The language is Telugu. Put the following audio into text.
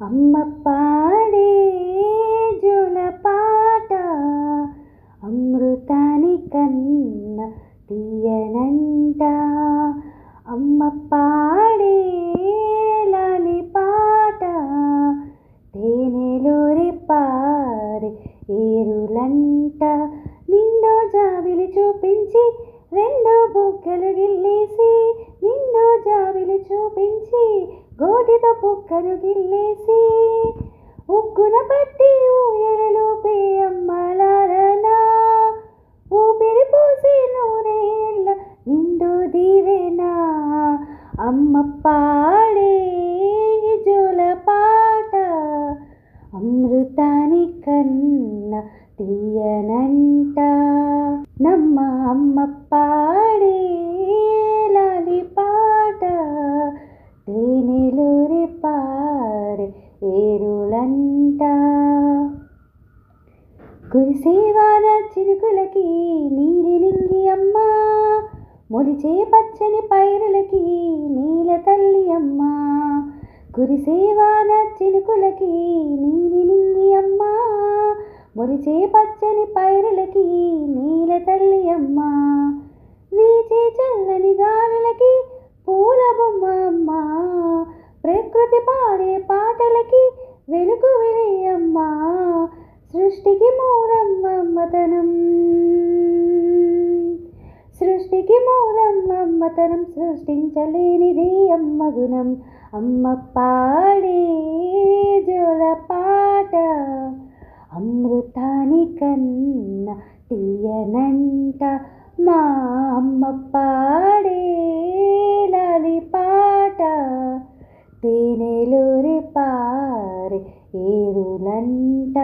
అమ్మ పాడే జోలపాట అమృతానికన్న తీయనంట. అమ్మ పాడే లాలి పాట తేనెలూరి పారే ఏరులంట. నిండో జాబిలి చూపించి రెండో బుగ్గలు గిల్లేసి, నిండో జాబిలి చూపించి గోటితో పుక్కను గిల్లేసి, ఉగ్గున పట్టి ఊయలలోపే అమ్మలారనా ఊపిరి పోసి నూరేళ్ళ నిండు దీవెనా. అమ్మ పాడే జోలపాట అమృతానికన్న తీయనంట. నమ్మ అమ్మ పాడే లాలి పాట తేనెలూరి పారే ఏరులంట. కురిసేవాన చినుకులకి నీలి నింగి అమ్మ, మొలిచే పచ్చని పైరులకి నీల తల్లి అమ్మ. కురిసేవాన చినుకులకి నీలి నింగి అమ్మ, మొలిచే పచ్చని పైరులకి నీల తల్లి అమ్మ. వీచే చల్లని గాలులకి పూల బొమ్మ అమ్మ, ప్రకృతి పాడే పాటలకి వెలుగు వెలియమ్మ. సృష్టికి మూలం అమ్మతనం, సృష్టికి మూలం అమ్మతనం, సృష్టించలేనిది అమ్మ గుణం. అమ్మ పాడే జోలపాట అమృతానికన్న తీయనంట. మా అమ్మ పాడే లాలి పాట తేనెలూరి పారే ఏరులంట.